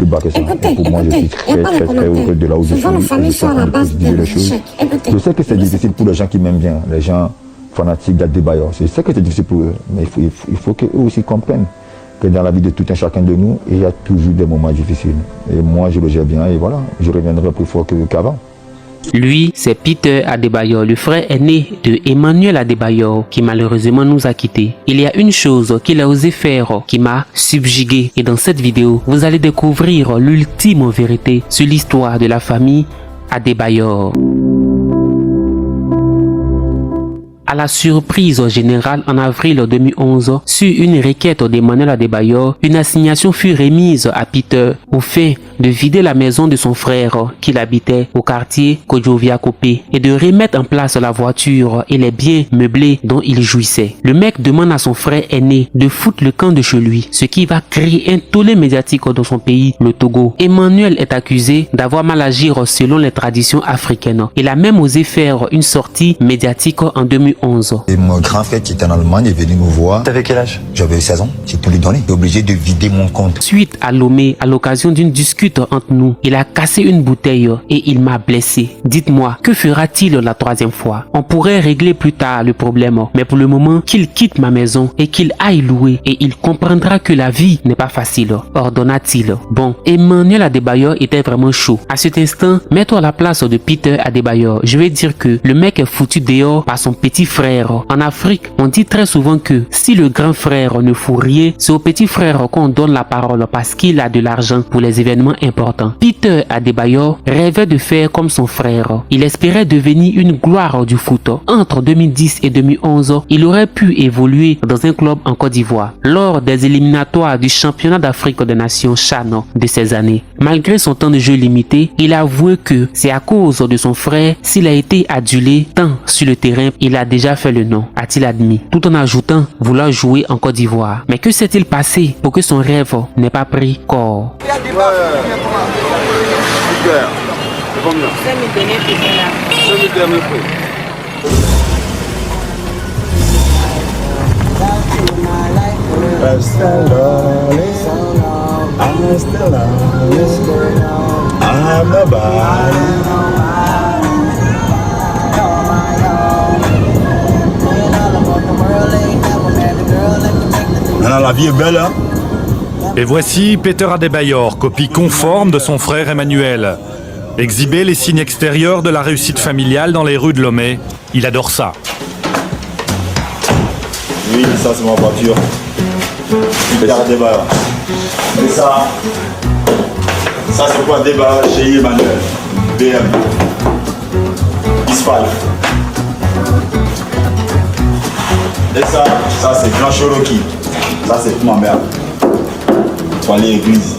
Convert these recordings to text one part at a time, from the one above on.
bas que ça. Pour moi, je suis très heureux de là où je suis. Je suis en train de positiver les choses. Je sais que c'est difficile pour les gens qui m'aiment bien, les gens fanatiques d'Adebayor. Je sais que c'est difficile pour eux, mais il faut qu'eux aussi comprennent que dans la vie de tout un chacun de nous, il y a toujours des moments difficiles. Et moi, je le gère bien et voilà, je reviendrai plus fort qu'avant. Lui, c'est Peter Adebayor, le frère aîné de Emmanuel Adebayor, qui malheureusement nous a quittés. Il y a une chose qu'il a osé faire qui m'a subjugué. Et dans cette vidéo, vous allez découvrir l'ultime vérité sur l'histoire de la famille Adebayor. À la surprise générale en avril 2011, sur une requête d'Emmanuel Adebayor, une assignation fut remise à Peter au fait de vider la maison de son frère qu'il habitait au quartier Kodjovia-Kopé et de remettre en place la voiture et les biens meublés dont il jouissait. Le mec demande à son frère aîné de foutre le camp de chez lui, ce qui va créer un tollé médiatique dans son pays, le Togo. Emmanuel est accusé d'avoir mal agi selon les traditions africaines. Il a même osé faire une sortie médiatique en 2011. Et mon grand frère qui était en Allemagne est venu me voir. T'avais quel âge? J'avais 16 ans, j'ai tout lui donné. J'étais obligé de vider mon compte. Suite à Lomé, à l'occasion d'une dispute entre nous, il a cassé une bouteille et il m'a blessé. Dites-moi, que fera-t-il la troisième fois? On pourrait régler plus tard le problème, mais pour le moment, qu'il quitte ma maison et qu'il aille louer et il comprendra que la vie n'est pas facile, ordonna-t-il. Bon, Emmanuel Adebayor était vraiment chaud. À cet instant, mets-toi à la place de Peter Adebayor. Je vais dire que le mec est foutu dehors par son petit frère. En Afrique, on dit très souvent que si le grand frère ne fout rien, c'est au petit frère qu'on donne la parole parce qu'il a de l'argent pour les événements importants. Peter Adebayor rêvait de faire comme son frère. Il espérait devenir une gloire du foot. Entre 2010 et 2011, il aurait pu évoluer dans un club en Côte d'Ivoire lors des éliminatoires du championnat d'Afrique des Nations CHAN de ces années. Malgré son temps de jeu limité, il a avoué que c'est à cause de son frère s'il a été adulé tant sur le terrain, il a déjà fait le nom, a-t-il admis, tout en ajoutant vouloir jouer en Côte d'Ivoire. Mais que s'est-il passé pour que son rêve n'ait pas pris corps? Maintenant, la vie est belle, hein? Et voici Peter Adebayor, copie conforme de son frère Emmanuel. Exhiber les signes extérieurs de la réussite familiale dans les rues de Lomé, il adore ça. Oui, ça c'est ma voiture. Peter Adebayor. Et ça c'est quoi Adebayor chez Emmanuel. BM. X5. Et ça c'est Grand Cherokee. Ça c'est pour ma mère. Pour aller à l'église.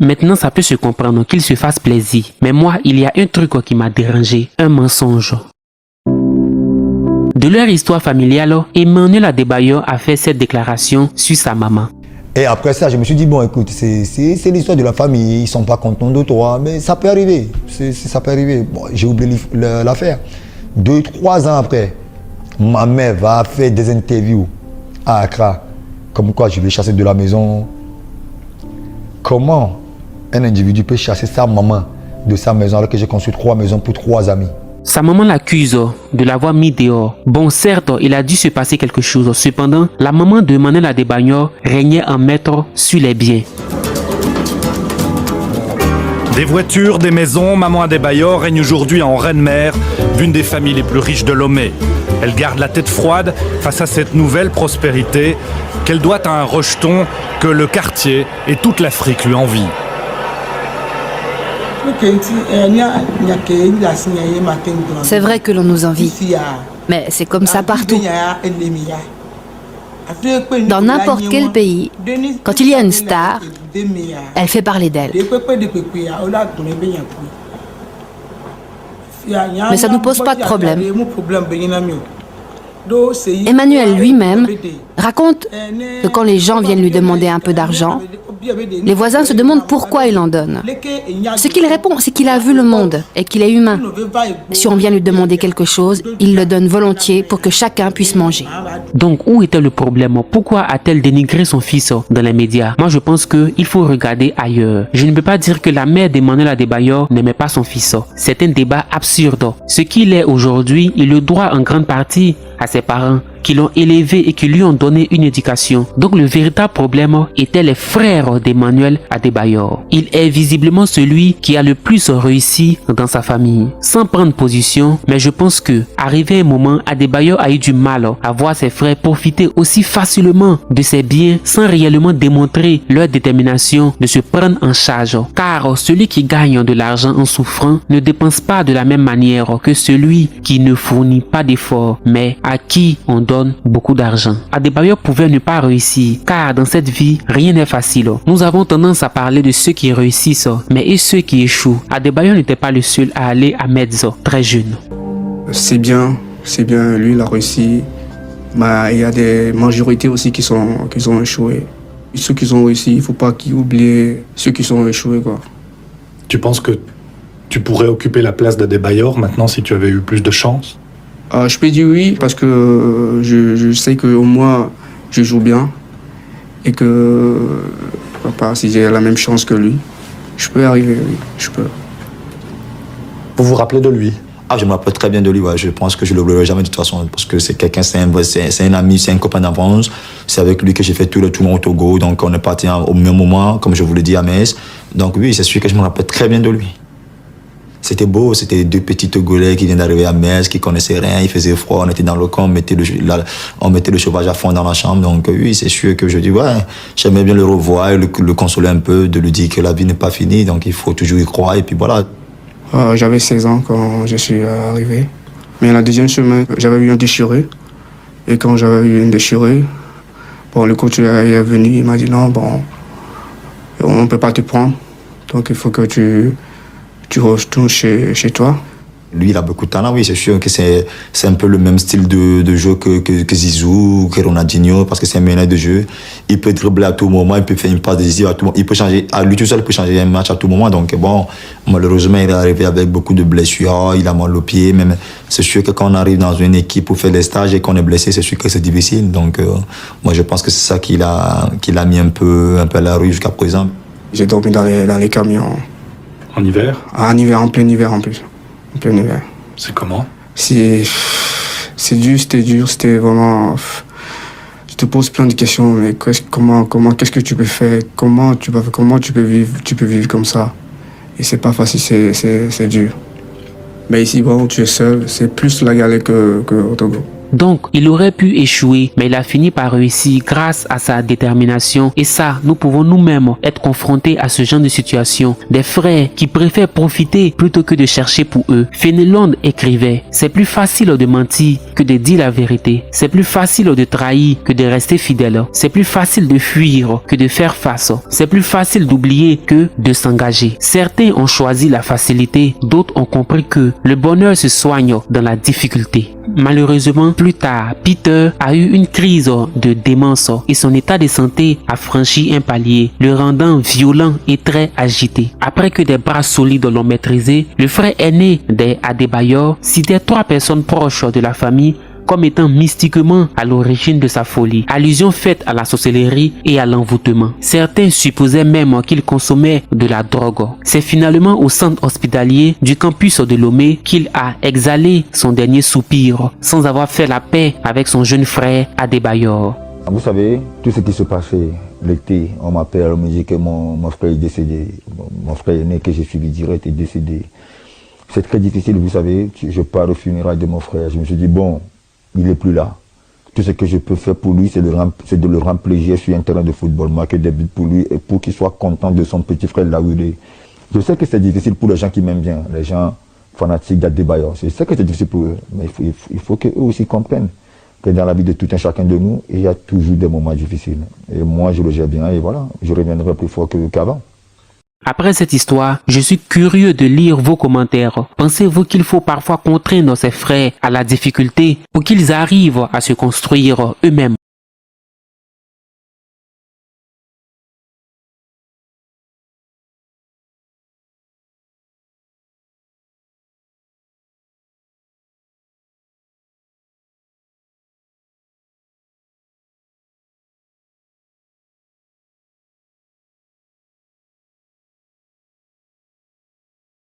Maintenant, ça peut se comprendre qu'il se fasse plaisir. Mais moi, il y a un truc qui m'a dérangé, un mensonge. De leur histoire familiale, Emmanuel Adebayor a fait cette déclaration sur sa maman. Et après ça, je me suis dit, bon écoute, c'est l'histoire de la famille, ils sont pas contents de toi, mais ça peut arriver, ça peut arriver. Bon, j'ai oublié l'affaire. 2-3 ans après, ma mère va faire des interviews à Accra, comme quoi je vais chasser de la maison. Comment un individu peut chasser sa maman de sa maison alors que j'ai construit 3 maisons pour 3 amis? Sa maman l'accuse de l'avoir mis dehors. Bon, certes, il a dû se passer quelque chose. Cependant, la maman de Emmanuel Adebayor régnait en maître sur les biens. Des voitures, des maisons, maman Adebayor règne aujourd'hui en reine-mère d'une des familles les plus riches de Lomé. Elle garde la tête froide face à cette nouvelle prospérité qu'elle doit à un rejeton que le quartier et toute l'Afrique lui envient. C'est vrai que l'on nous envie, mais c'est comme ça partout. Dans n'importe quel pays, quand il y a une star, elle fait parler d'elle. Mais ça ne nous pose pas de problème. Emmanuel lui-même raconte que quand les gens viennent lui demander un peu d'argent, Les voisins se demandent pourquoi il en donne. Ce qu'il répond, c'est qu'il a vu le monde et qu'il est humain. Si on vient lui demander quelque chose, il le donne volontiers pour que chacun puisse manger. Donc, où était le problème? Pourquoi a-t-elle dénigré son fils dans les médias? Moi, je pense qu'il faut regarder ailleurs. Je ne peux pas dire que la mère d'Emmanuel Adebayor n'aimait pas son fils. C'est un débat absurde. Ce qu'il est aujourd'hui, il le doit en grande partie à ses parents qui l'ont élevé et qui lui ont donné une éducation. Donc le véritable problème était les frères d'Emmanuel Adebayor. Il est visiblement celui qui a le plus réussi dans sa famille. Sans prendre position, mais je pense que, arrivé un moment, Adebayor a eu du mal à voir ses frères profiter aussi facilement de ses biens sans réellement démontrer leur détermination de se prendre en charge. Car celui qui gagne de l'argent en souffrant ne dépense pas de la même manière que celui qui ne fournit pas d'efforts, mais à qui on donne beaucoup d'argent. Adebayor pouvait ne pas réussir, car dans cette vie, rien n'est facile. Nous avons tendance à parler de ceux qui réussissent, mais et ceux qui échouent? Adebayor n'était pas le seul à aller à Metz très jeune. C'est bien, lui il a réussi. Il y a des majorités aussi qui ont échoué. Ceux qui ont réussi, il ne faut pas qu'ils oublient ceux qui ont échoué, quoi. Tu penses que tu pourrais occuper la place d'Adebayor maintenant si tu avais eu plus de chance? Je peux dire oui parce que je sais qu'au moins je joue bien et que si j'ai la même chance que lui, je peux arriver, oui, je peux. Vous vous rappelez de lui? Ah, je me rappelle très bien de lui, ouais. Je pense que je ne l'oublierai jamais de toute façon, parce que c'est quelqu'un, c'est un ami, c'est un copain d'enfance. C'est avec lui que j'ai fait tout le tour au Togo, donc on est parti au même moment, comme je vous l'ai dit, à Metz. Donc oui, c'est sûr que je me rappelle très bien de lui. C'était beau, c'était deux petits Togolais qui viennent d'arriver à Metz, qui connaissaient rien, il faisait froid, on était dans le camp, on mettait le chauffage à fond dans la chambre. Donc oui, c'est sûr que je dis, ouais, j'aimais bien le revoir et le consoler un peu, de lui dire que la vie n'est pas finie, donc il faut toujours y croire, et puis voilà. J'avais 16 ans quand je suis arrivé. Mais la deuxième semaine, j'avais eu un déchiré. Et quand j'avais eu une déchirée, le coach est venu, il m'a dit non, on ne peut pas te prendre. Donc il faut que tu retournes chez toi. Lui, il a beaucoup de talent, oui, c'est sûr que c'est un peu le même style de jeu que Zizou, que Ronaldinho, parce que c'est un mélange de jeu. Il peut dribbler à tout moment, il peut faire une passe décisive à tout moment. Il peut changer, à lui tout seul, il peut changer un match à tout moment. Donc bon, malheureusement, il est arrivé avec beaucoup de blessures, il a mal au pied. Même, c'est sûr que quand on arrive dans une équipe pour faire des stages et qu'on est blessé, c'est sûr que c'est difficile. Donc moi, je pense que c'est ça qui l'a mis un peu à la rue jusqu'à présent. J'ai dormi dans les camions. En hiver? En hiver, en plein hiver en plus. En plein hiver. C'est comment? C'était dur, c'était vraiment... Je te pose plein de questions, mais qu'est-ce que tu peux faire? Comment tu peux vivre comme ça? Et c'est pas facile, c'est dur. Mais ici, bon, tu es seul, c'est plus la galère qu'au Togo. Donc, il aurait pu échouer, mais il a fini par réussir grâce à sa détermination. Et ça, nous pouvons nous-mêmes être confrontés à ce genre de situation. Des frères qui préfèrent profiter plutôt que de chercher pour eux. Fénelon écrivait, c'est plus facile de mentir que de dire la vérité. C'est plus facile de trahir que de rester fidèle. C'est plus facile de fuir que de faire face. C'est plus facile d'oublier que de s'engager. Certains ont choisi la facilité, d'autres ont compris que le bonheur se soigne dans la difficulté. Malheureusement, plus tard, Peter a eu une crise de démence et son état de santé a franchi un palier, le rendant violent et très agité. Après que des bras solides l'ont maîtrisé, le frère aîné des Adebayor citait 3 personnes proches de la famille comme étant mystiquement à l'origine de sa folie, allusion faite à la sorcellerie et à l'envoûtement. Certains supposaient même qu'il consommait de la drogue. C'est finalement au centre hospitalier du campus de Lomé qu'il a exhalé son dernier soupir, sans avoir fait la paix avec son jeune frère Adebayor. Vous savez, tout ce qui se passait l'été, on m'appelle, on me dit que mon frère est décédé. Mon frère aîné que j'ai suivi direct est décédé. C'est très difficile, vous savez, je pars au funérailles de mon frère. Je me suis dit, bon, il n'est plus là. Tout ce que je peux faire pour lui, c'est de le rendre plaisir sur un terrain de football, marquer des buts pour lui et pour qu'il soit content de son petit frère là où il est. Je sais que c'est difficile pour les gens qui m'aiment bien, les gens fanatiques d'Adebayor. Je sais que c'est difficile pour eux, mais il faut qu'eux aussi comprennent que dans la vie de tout un chacun de nous, il y a toujours des moments difficiles. Et moi, je le gère bien et voilà, je reviendrai plus fort qu'avant. Après cette histoire, je suis curieux de lire vos commentaires. Pensez-vous qu'il faut parfois contraindre ses frères à la difficulté pour qu'ils arrivent à se construire eux-mêmes?